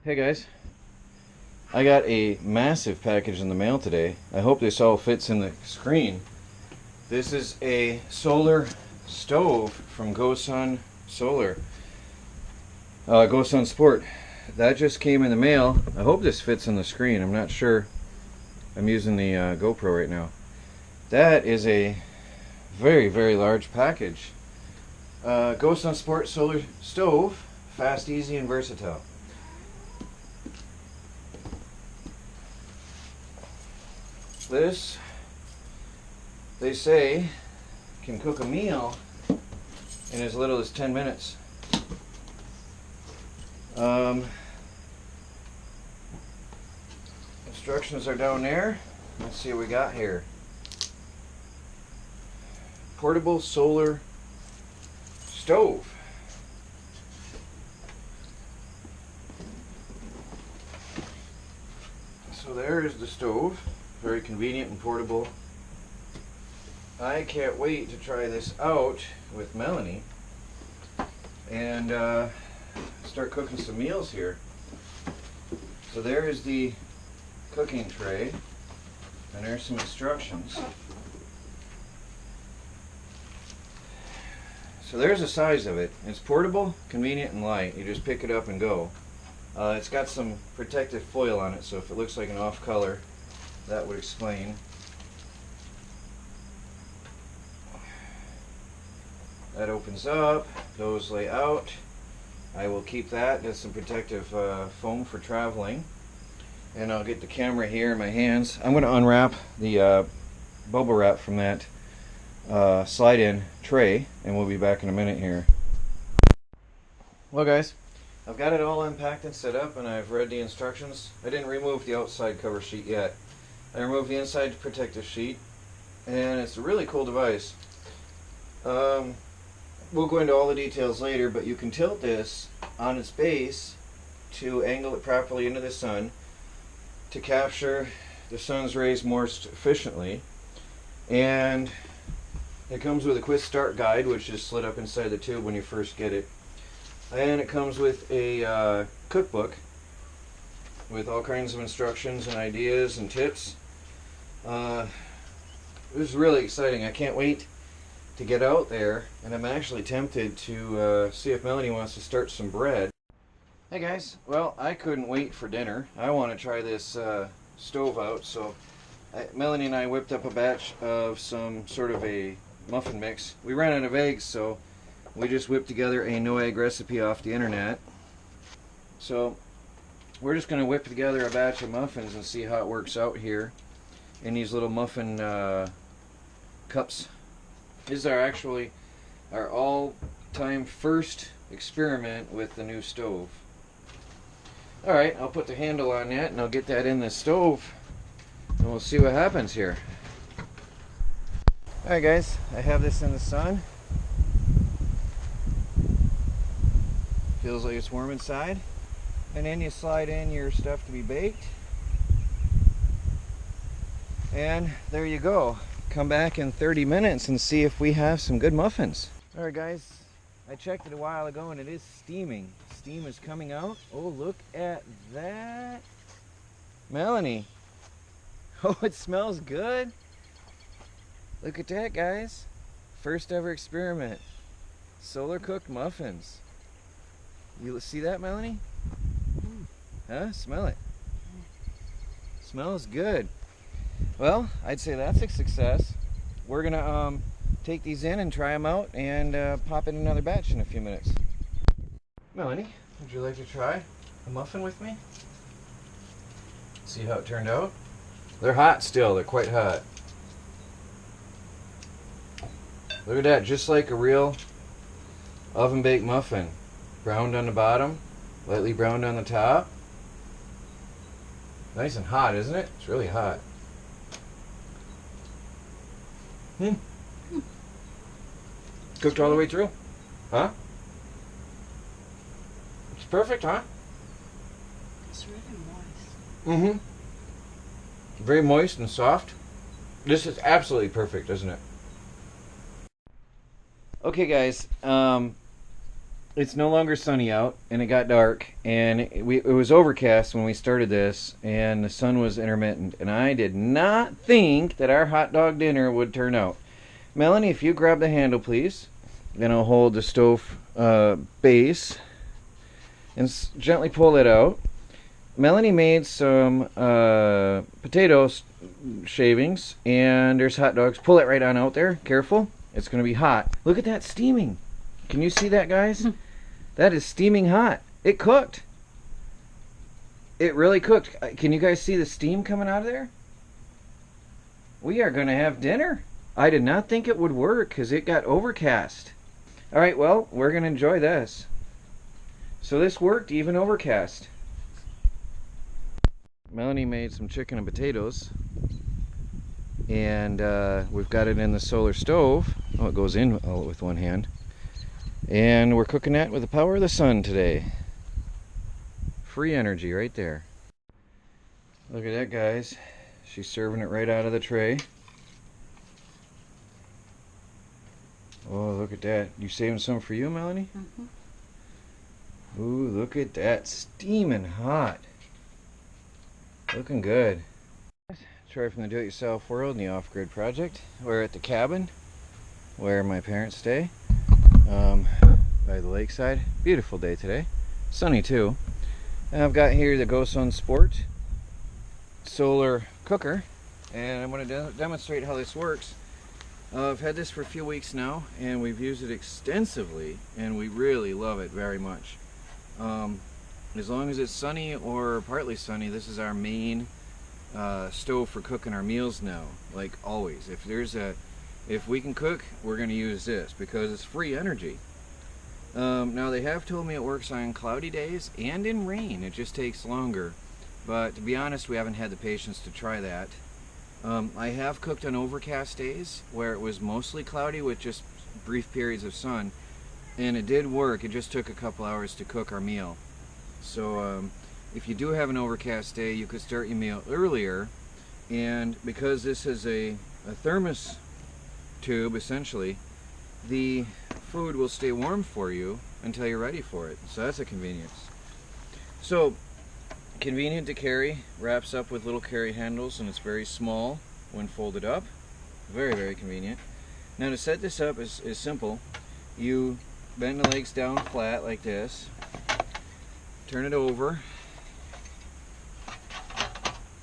Hey guys, I got a massive package in the mail today. I hope this all fits in the screen. This is a solar stove from GoSun Solar, GoSun Sport. That just came in the mail. I hope this fits in the screen. I'm not sure. I'm using the GoPro right now. That is a very, very large package. GoSun Sport solar stove, fast, easy, and versatile. This, they say, can cook a meal in as little as 10 minutes. Instructions are down there. Let's see what we got here. Portable solar stove. So there is the stove. Very convenient and portable. I can't wait to try this out with Melanie and start cooking some meals here. So there is the cooking tray, and there's some instructions. So there's the size of it. It's portable, convenient, and light. You just pick it up and go. It's got some protective foil on it, so if it looks like an off color, that would explain. That opens up, those lay out. I will keep that. That's some protective foam for traveling. And I'll get the camera here in my hands. I'm going to unwrap the bubble wrap from that slide-in tray, and we'll be back in a minute here. Well guys, I've got it all unpacked and set up, and I've read the instructions. I didn't remove the outside cover sheet yet. I removed the inside protective sheet, and it's a really cool device. We'll go into all the details later, but you can tilt this on its base to angle it properly into the sun to capture the sun's rays more efficiently. And it comes with a quick start guide, which is slid up inside the tube when you first get it. And it comes with a cookbook with all kinds of instructions and ideas and tips. This is really exciting. I can't wait to get out there, and I'm actually tempted to see if Melanie wants to start some bread. Hey guys, well, I couldn't wait for dinner. I want to try this stove out, so Melanie and I whipped up a batch of some sort of a muffin mix. We ran out of eggs, so we just whipped together a no egg recipe off the internet. So we're just going to whip together a batch of muffins and see how it works out here in these little muffin cups. These are actually our all-time first experiment with the new stove. Alright, I'll put the handle on that and I'll get that in the stove and we'll see what happens here. Alright guys, I have this in the sun. Feels like it's warm inside. And then you slide in your stuff to be baked. And there you go. Come back in 30 minutes and see if we have some good muffins. Alright guys, I checked it a while ago and it is steaming. Steam is coming out. Oh, look at that. Melanie. Oh, it smells good. Look at that, guys. First ever experiment. Solar cooked muffins. You see that, Melanie? Huh? Smell it. Smells good. Well, I'd say that's a success. We're gonna take these in and try them out and pop in another batch in a few minutes. Melanie, would you like to try a muffin with me? See how it turned out? They're hot still, they're quite hot. Look at that, just like a real oven baked muffin. Browned on the bottom, lightly browned on the top. Nice and hot, isn't it? It's really hot. Cooked all the way through. Huh? It's perfect, huh? It's really moist. Very moist and soft. This is absolutely perfect, isn't it? Okay guys, it's no longer sunny out, and it got dark, and it was overcast when we started this, and the sun was intermittent, and I did not think that our hot dog dinner would turn out. Melanie, if you grab the handle, please, and I'll hold the stove base and gently pull it out. Melanie made some potato shavings, and there's hot dogs. Pull it right on out there. Careful. It's going to be hot. Look at that steaming. Can you see that, guys? That is steaming hot. It cooked. It really cooked. Can you guys see the steam coming out of there? We are going to have dinner. I did not think it would work because it got overcast. All right, well, we're going to enjoy this. So this worked even overcast. Melanie made some chicken and potatoes, and we've got it in the solar stove. Oh, it goes in with one hand. And we're cooking that with the power of the sun today. Free energy right there. Look at that, guys. She's serving it right out of the tray. Oh, look at that. You saving some for you, Melanie? Mm-hmm. Ooh, look at that. Steaming hot. Looking good. Troy from the Do-It-Yourself World and the Off-Grid Project. We're at the cabin where my parents stay. By the lakeside. Beautiful day today. Sunny too. And I've got here the GoSun Sport solar cooker, and I'm going to demonstrate how this works. I've had this for a few weeks now, and we've used it extensively, and we really love it very much. As long as it's sunny or partly sunny, this is our main stove for cooking our meals now, like always. If we can cook, we're going to use this because it's free energy. Now they have told me it works on cloudy days and in rain. It just takes longer, but to be honest, we haven't had the patience to try that. I have cooked on overcast days where it was mostly cloudy with just brief periods of sun, and it did work. It just took a couple hours to cook our meal. So if you do have an overcast day, you could start your meal earlier, and because this is a thermos tube, essentially, the food will stay warm for you until you're ready for it. So that's a convenience. So convenient to carry, wraps up with little carry handles, and it's very small when folded up. Very, very convenient. Now to set this up is simple. You bend the legs down flat like this, turn it over.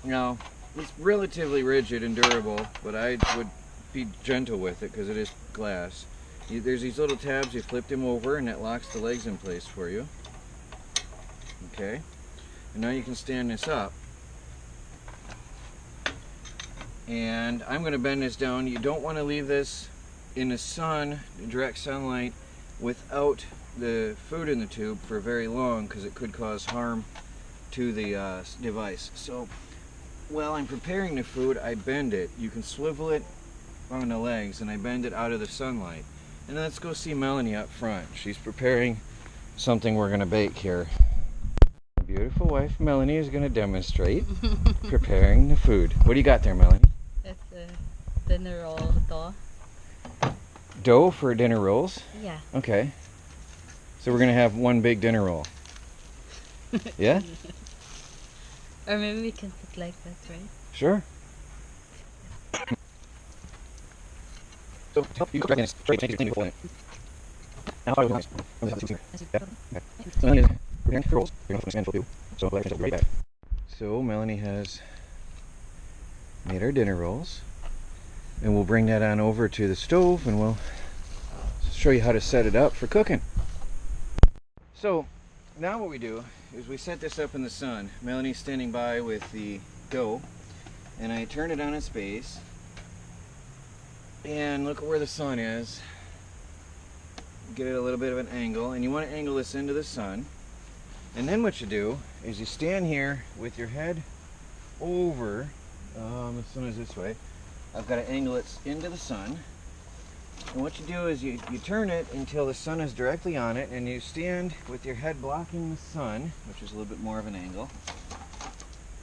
Now it's relatively rigid and durable, but I would be gentle with it because it is glass. There's these little tabs, you flip them over and that locks the legs in place for you. Okay, and now you can stand this up. And I'm going to bend this down. You don't want to leave this in the sun, direct sunlight, without the food in the tube for very long because it could cause harm to the device. So while I'm preparing the food, I bend it. You can swivel it on the legs, and I bend it out of the sunlight. And let's go see Melanie up front. She's preparing something we're going to bake here. My beautiful wife Melanie is going to demonstrate preparing the food. What do you got there, Melanie? It's a dinner roll dough. Dough for dinner rolls? Yeah. Okay. So we're going to have one big dinner roll. Yeah? Or maybe we can put like that, right? Sure. So you cook in straight change your thing before it. Now how nice. Yeah. Okay. So Melanie is preparing the rolls. We're going to put too. So I'll be right back. So Melanie has made our dinner rolls, and we'll bring that on over to the stove, and we'll show you how to set it up for cooking. So now what we do is we set this up in the sun. Melanie's standing by with the dough, and I turn it on its base, and look at where the sun is. Get it a little bit of an angle, and you want to angle this into the sun. And then what you do is you stand here with your head over, the sun is this way. I've got to angle it into the sun. And what you do is you turn it until the sun is directly on it, and you stand with your head blocking the sun, which is a little bit more of an angle.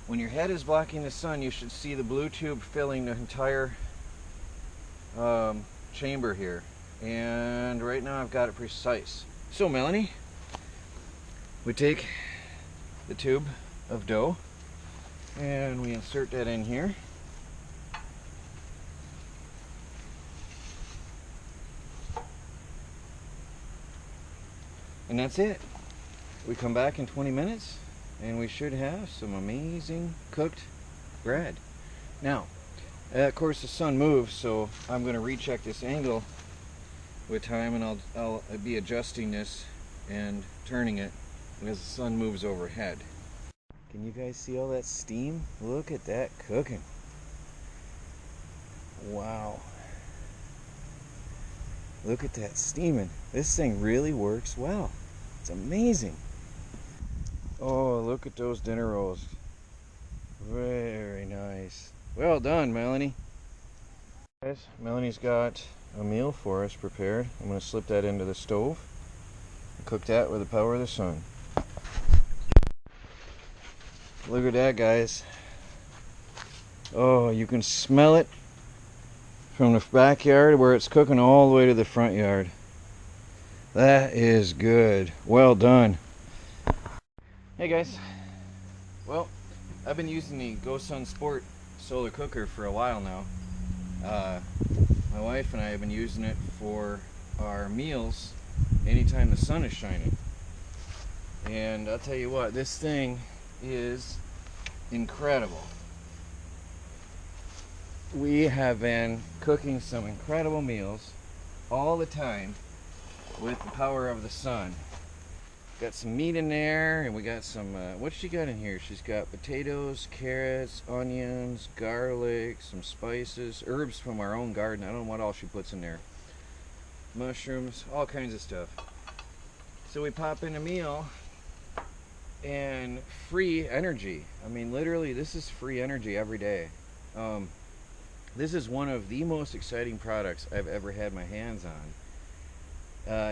When your head is blocking the sun, you should see the blue tube filling the entire chamber here. And right now I've got it precise. So Melanie, we take the tube of dough and we insert that in here. And that's it. We come back in 20 minutes and we should have some amazing cooked bread. Now, of course the sun moves, so I'm going to recheck this angle with time, and I'll be adjusting this and turning it as the sun moves overhead. Can you guys see all that steam? Look at that cooking. Wow. Look at that steaming. This thing really works well. It's amazing. Oh, look at those dinner rolls. Very nice. Well done, Melanie. Guys, Melanie's got a meal for us prepared. I'm going to slip that into the stove and cook that with the power of the sun. Look at that, guys. Oh, you can smell it from the backyard where it's cooking all the way to the front yard. That is good. Well done. Hey guys. Well, I've been using the GoSun Sport solar cooker for a while now. My wife and I have been using it for our meals anytime the sun is shining. And I'll tell you what, this thing is incredible. We have been cooking some incredible meals all the time with the power of the sun. Got some meat in there, and we got some, what's she got in here? She's got potatoes, carrots, onions, garlic, some spices, herbs from our own garden. I don't know what all she puts in there. Mushrooms, all kinds of stuff. So we pop in a meal, and free energy. I mean, literally, this is free energy every day. This is one of the most exciting products I've ever had my hands on.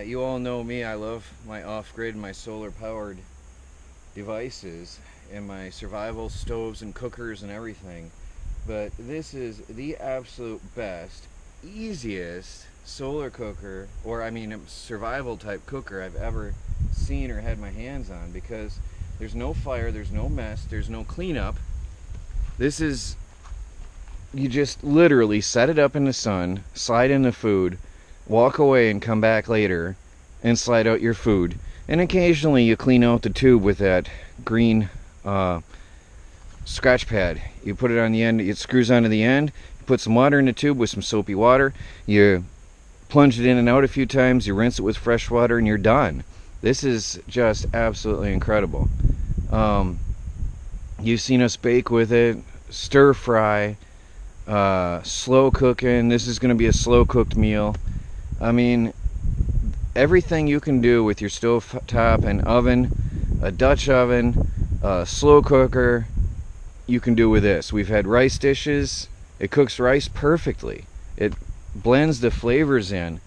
You all know me, I love my off-grid, my solar-powered devices, and my survival stoves and cookers and everything. But this is the absolute best, easiest solar cooker, or I mean survival type cooker I've ever seen or had my hands on, because there's no fire, there's no mess, there's no cleanup. This is, you just literally set it up in the sun, slide in the food, walk away and come back later and slide out your food. And occasionally you clean out the tube with that green scratch pad. You put it on the end, it screws onto the end, you put some water in the tube with some soapy water, you plunge it in and out a few times, you rinse it with fresh water, and you're done. This is just absolutely incredible. You've seen us bake with it, stir fry, slow cooking. This is going to be a slow cooked meal. I mean, everything you can do with your stove top and oven, a Dutch oven, a slow cooker, you can do with this. We've had rice dishes. It cooks rice perfectly. It blends the flavors in.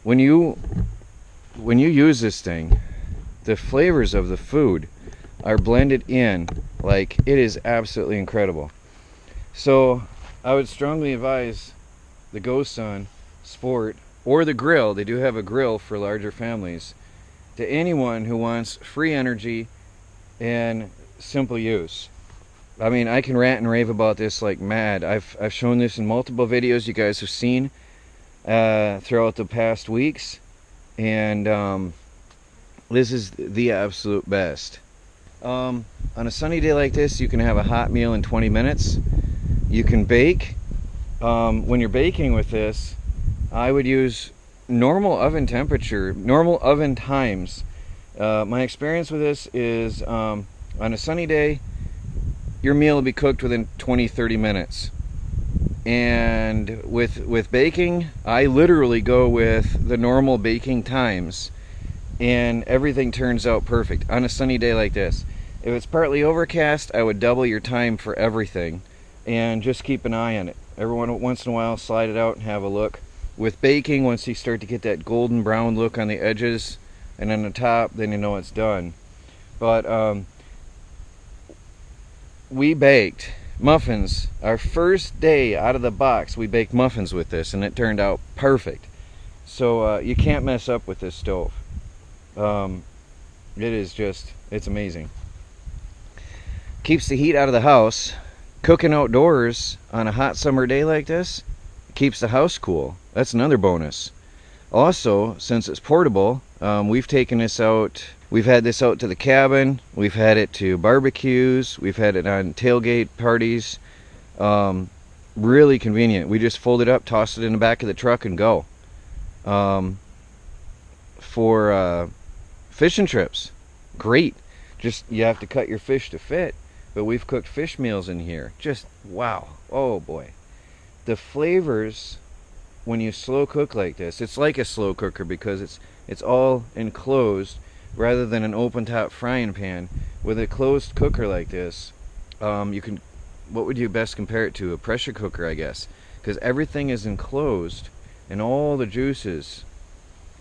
When you use this thing, the flavors of the food are blended in. Like, it is absolutely incredible. So I would strongly advise the GoSun Sport, or the grill. They do have a grill for larger families, to anyone who wants free energy and simple use. I mean, I can rant and rave about this like mad. I've shown this in multiple videos you guys have seen throughout the past weeks, and this is the absolute best. On a sunny day like this, you can have a hot meal in 20 minutes. You can bake. When you're baking with this, I would use normal oven temperature, normal oven times. My experience with this is on a sunny day, your meal will be cooked within 20-30 minutes. And with baking, I literally go with the normal baking times, and everything turns out perfect on a sunny day like this. If it's partly overcast, I would double your time for everything, and just keep an eye on it. Every once in a while, slide it out and have a look. With baking, once you start to get that golden brown look on the edges and on the top, then you know it's done. But we baked muffins. Our first day out of the box, we baked muffins with this, and it turned out perfect. So you can't mess up with this stove. It is just, it's amazing. Keeps the heat out of the house. Cooking outdoors on a hot summer day like this keeps the house cool. That's another bonus. Also, since it's portable, we've taken this out. We've had this out to the cabin. We've had it to barbecues. We've had it on tailgate parties. Really convenient. We just fold it up, toss it in the back of the truck, and go. For fishing trips, great. Just, you have to cut your fish to fit, but we've cooked fish meals in here. Just wow. Oh boy, the flavors when you slow cook like this, it's like a slow cooker because it's all enclosed rather than an open top frying pan. With a closed cooker like this, you can, what would you best compare it to? A pressure cooker, I guess, because everything is enclosed and all the juices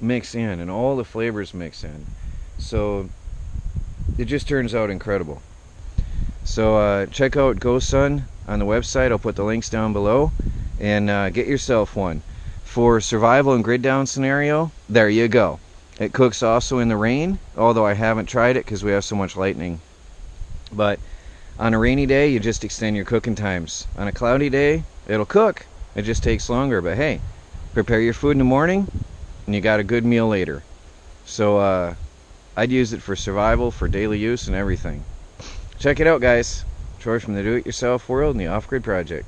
mix in and all the flavors mix in. So it just turns out incredible. So check out GoSun on the website. I'll put the links down below, and get yourself one. For survival and grid down scenario, there you go. It cooks also in the rain, although I haven't tried it because we have so much lightning. But on a rainy day, you just extend your cooking times. On a cloudy day, it'll cook. It just takes longer, but hey, prepare your food in the morning and you got a good meal later. So I'd use it for survival, for daily use, and everything. Check it out, guys. Troy from the Do-It-Yourself World and the Off-Grid Project.